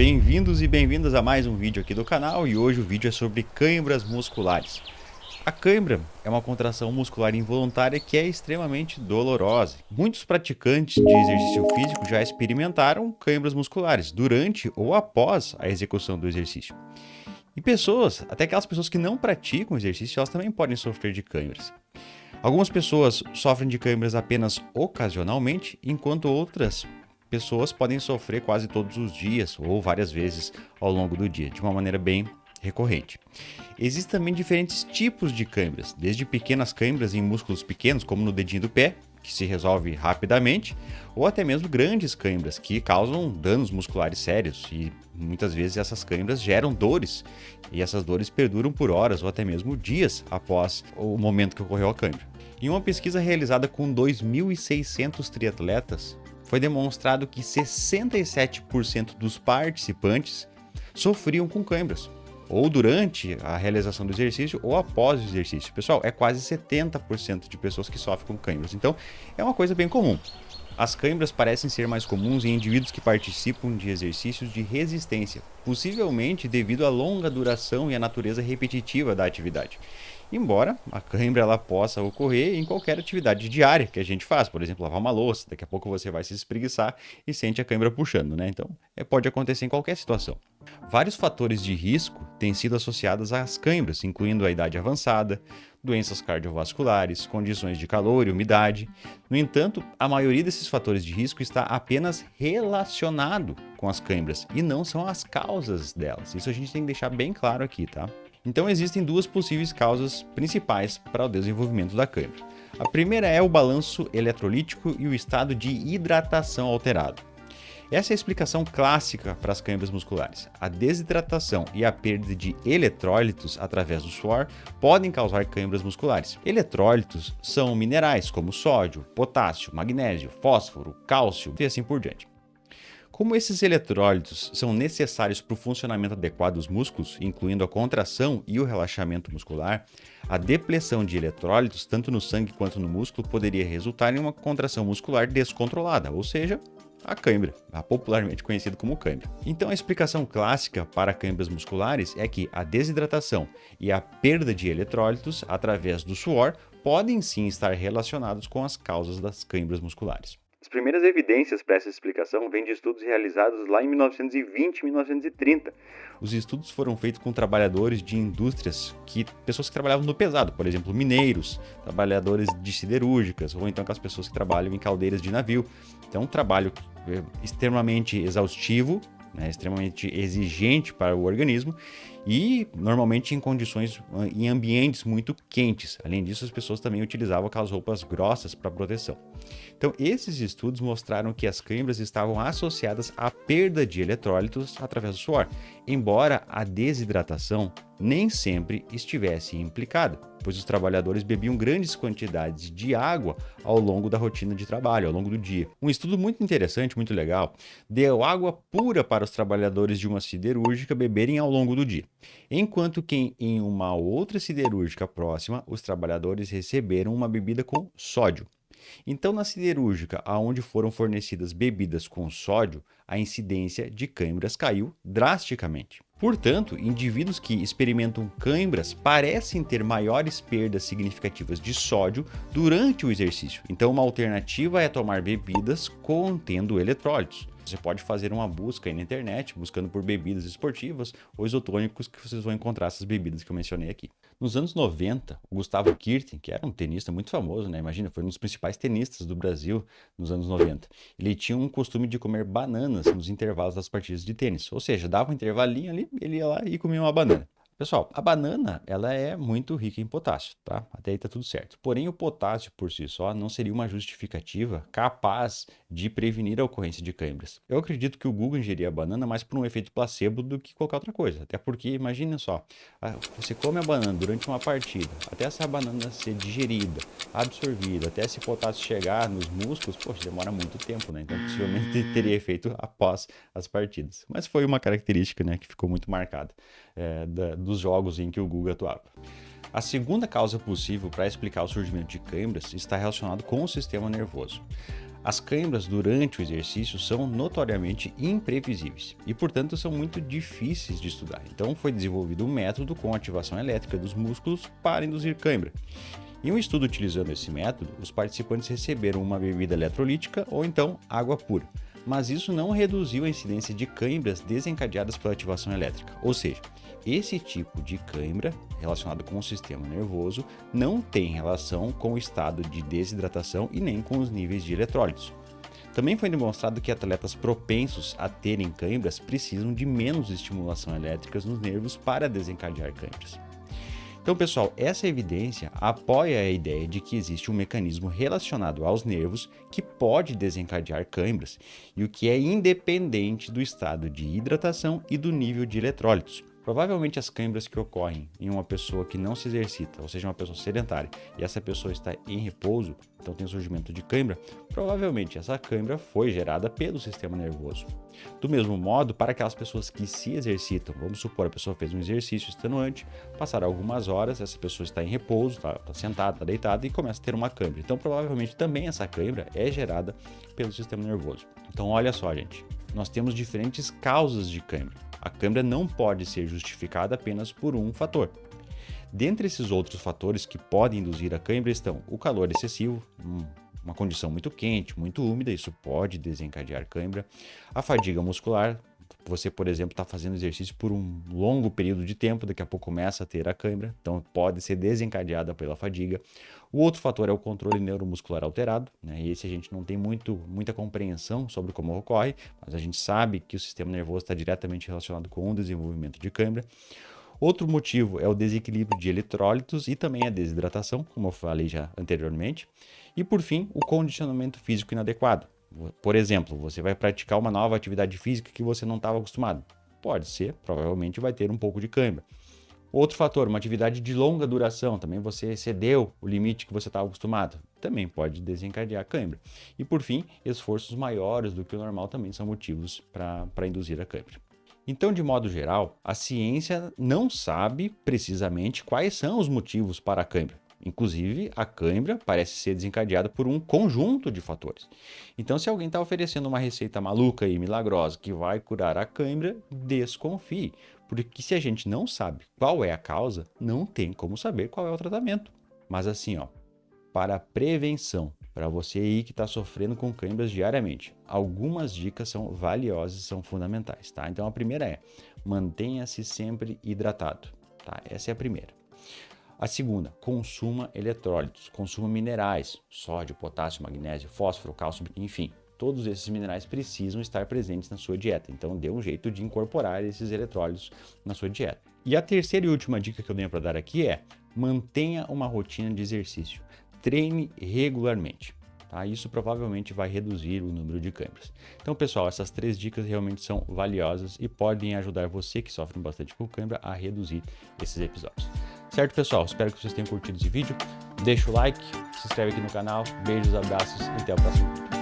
Bem-vindos e bem-vindas a mais um vídeo aqui do canal e hoje o vídeo é sobre câimbras musculares. A cãibra é uma contração muscular involuntária que é extremamente dolorosa. Muitos praticantes de exercício físico já experimentaram câimbras musculares durante ou após a execução do exercício. E pessoas, até aquelas pessoas que não praticam exercício, elas também podem sofrer de câimbras. Algumas pessoas sofrem de câimbras apenas ocasionalmente, enquanto outras pessoas podem sofrer quase todos os dias ou várias vezes ao longo do dia, de uma maneira bem recorrente. Existem também diferentes tipos de câimbras, desde pequenas câimbras em músculos pequenos, como no dedinho do pé, que se resolve rapidamente, ou até mesmo grandes câimbras que causam danos musculares sérios e muitas vezes essas câimbras geram dores e essas dores perduram por horas ou até mesmo dias após o momento que ocorreu a câimbra. Em uma pesquisa realizada com 2.600 triatletas, foi demonstrado que 67% dos participantes sofriam com câimbras, ou durante a realização do exercício ou após o exercício. Pessoal, é quase 70% de pessoas que sofrem com câimbras, então é uma coisa bem comum. As câimbras parecem ser mais comuns em indivíduos que participam de exercícios de resistência, possivelmente devido à longa duração e à natureza repetitiva da atividade. Embora a cãibra ela possa ocorrer em qualquer atividade diária que a gente faz, por exemplo, lavar uma louça, daqui a pouco você vai se espreguiçar e sente a cãibra puxando, né? Então, pode acontecer em qualquer situação. Vários fatores de risco têm sido associados às cãibras, incluindo a idade avançada, doenças cardiovasculares, condições de calor e umidade. No entanto, a maioria desses fatores de risco está apenas relacionado com as cãibras e não são as causas delas. Isso a gente tem que deixar bem claro aqui, tá? Então existem duas possíveis causas principais para o desenvolvimento da cãibra. A primeira é o balanço eletrolítico e o estado de hidratação alterado. Essa é a explicação clássica para as câimbras musculares. A desidratação e a perda de eletrólitos através do suor podem causar câimbras musculares. Eletrólitos são minerais como sódio, potássio, magnésio, fósforo, cálcio e assim por diante. Como esses eletrólitos são necessários para o funcionamento adequado dos músculos, incluindo a contração e o relaxamento muscular, a depressão de eletrólitos, tanto no sangue quanto no músculo, poderia resultar em uma contração muscular descontrolada, ou seja, a cãibra, popularmente conhecida como cãibra. Então a explicação clássica para câimbras musculares é que a desidratação e a perda de eletrólitos através do suor podem sim estar relacionados com as causas das câimbras musculares. As primeiras evidências para essa explicação vêm de estudos realizados lá em 1920 e 1930. Os estudos foram feitos com trabalhadores de indústrias, pessoas que trabalhavam no pesado, por exemplo, mineiros, trabalhadores de siderúrgicas, ou então com as pessoas que trabalham em caldeiras de navio. Então, um trabalho extremamente exaustivo, extremamente exigente para o organismo e normalmente em ambientes muito quentes. Além disso, as pessoas também utilizavam aquelas roupas grossas para proteção. Então, esses estudos mostraram que as câimbras estavam associadas à perda de eletrólitos através do suor, embora a desidratação nem sempre estivesse implicada, pois os trabalhadores bebiam grandes quantidades de água ao longo da rotina de trabalho, ao longo do dia. Um estudo muito interessante, muito legal, deu água pura para os trabalhadores de uma siderúrgica beberem ao longo do dia, enquanto que em uma outra siderúrgica próxima, os trabalhadores receberam uma bebida com sódio. Então, na siderúrgica, onde foram fornecidas bebidas com sódio, a incidência de câimbras caiu drasticamente. Portanto, indivíduos que experimentam câimbras parecem ter maiores perdas significativas de sódio durante o exercício. Então, uma alternativa é tomar bebidas contendo eletrólitos. Você pode fazer uma busca aí na internet, buscando por bebidas esportivas ou isotônicos, que vocês vão encontrar essas bebidas que eu mencionei aqui. Nos anos 90, o Gustavo Kuerten, que era um tenista muito famoso, Imagina, foi um dos principais tenistas do Brasil nos anos 90. Ele tinha um costume de comer bananas nos intervalos das partidas de tênis. Ou seja, dava um intervalinho ali, ele ia lá e comia uma banana. Pessoal, a banana ela é muito rica em potássio, tá? Até aí tá tudo certo. Porém, o potássio por si só não seria uma justificativa capaz de prevenir a ocorrência de câimbras. Eu acredito que o Google ingeria a banana mais por um efeito placebo do que qualquer outra coisa. Até porque, imagina só, você come a banana durante uma partida, até essa banana ser digerida, absorvida, até esse potássio chegar nos músculos, poxa, demora muito tempo, Então, possivelmente teria efeito após as partidas. Mas foi uma característica, que ficou muito marcada dos jogos em que o Google atuava. A segunda causa possível para explicar o surgimento de câimbras está relacionado com o sistema nervoso. As câimbras durante o exercício são notoriamente imprevisíveis e, portanto, são muito difíceis de estudar. Então, foi desenvolvido um método com ativação elétrica dos músculos para induzir câimbra. Em um estudo utilizando esse método, os participantes receberam uma bebida eletrolítica ou então água pura, mas isso não reduziu a incidência de câimbras desencadeadas pela ativação elétrica. Ou seja, esse tipo de câimbra, relacionado com o sistema nervoso, não tem relação com o estado de desidratação e nem com os níveis de eletrólitos. Também foi demonstrado que atletas propensos a terem câimbras precisam de menos estimulação elétrica nos nervos para desencadear câimbras. Então, pessoal, essa evidência apoia a ideia de que existe um mecanismo relacionado aos nervos que pode desencadear câimbras e o que é independente do estado de hidratação e do nível de eletrólitos. Provavelmente as câimbras que ocorrem em uma pessoa que não se exercita, ou seja, uma pessoa sedentária, e essa pessoa está em repouso, então tem o surgimento de câimbra, provavelmente essa câimbra foi gerada pelo sistema nervoso. Do mesmo modo, para aquelas pessoas que se exercitam, vamos supor, a pessoa fez um exercício extenuante, passaram algumas horas, essa pessoa está em repouso, está sentada, está deitada e começa a ter uma câimbra. Então, provavelmente também essa câimbra é gerada pelo sistema nervoso. Então, olha só, gente, nós temos diferentes causas de câimbra. A câimbra não pode ser justificada apenas por um fator. Dentre esses outros fatores que podem induzir a câimbra estão o calor excessivo, uma condição muito quente, muito úmida, isso pode desencadear câimbra, a fadiga muscular, você, por exemplo, está fazendo exercício por um longo período de tempo, daqui a pouco começa a ter a câimbra, então pode ser desencadeada pela fadiga. O outro fator é o controle neuromuscular alterado, né? E esse a gente não tem muita compreensão sobre como ocorre, mas a gente sabe que o sistema nervoso está diretamente relacionado com o desenvolvimento de câimbra. Outro motivo é o desequilíbrio de eletrólitos e também a desidratação, como eu falei já anteriormente. E por fim, o condicionamento físico inadequado. Por exemplo, você vai praticar uma nova atividade física que você não estava acostumado. Pode ser, provavelmente vai ter um pouco de câimbra. Outro fator, uma atividade de longa duração, também você excedeu o limite que você estava acostumado, também pode desencadear câimbra. E por fim, esforços maiores do que o normal também são motivos para induzir a câimbra. Então, de modo geral, a ciência não sabe precisamente quais são os motivos para a câimbra. Inclusive, a câimbra parece ser desencadeada por um conjunto de fatores. Então, se alguém está oferecendo uma receita maluca e milagrosa que vai curar a câimbra, desconfie. Porque se a gente não sabe qual é a causa, não tem como saber qual é o tratamento. Mas assim, para a prevenção, para você aí que está sofrendo com câimbras diariamente, algumas dicas são valiosas e são fundamentais, tá? Então, a primeira é, mantenha-se sempre hidratado, tá? Essa é a primeira. A segunda, consuma eletrólitos, consuma minerais, sódio, potássio, magnésio, fósforo, cálcio, enfim. Todos esses minerais precisam estar presentes na sua dieta, então dê um jeito de incorporar esses eletrólitos na sua dieta. E a terceira e última dica que eu tenho para dar aqui é, mantenha uma rotina de exercício, treine regularmente. Tá? Isso provavelmente vai reduzir o número de câimbras. Então, pessoal, essas 3 dicas realmente são valiosas e podem ajudar você que sofre bastante com câimbra a reduzir esses episódios. Certo, pessoal? Espero que vocês tenham curtido esse vídeo. Deixa o like, se inscreve aqui no canal. Beijos, abraços e até o próximo vídeo.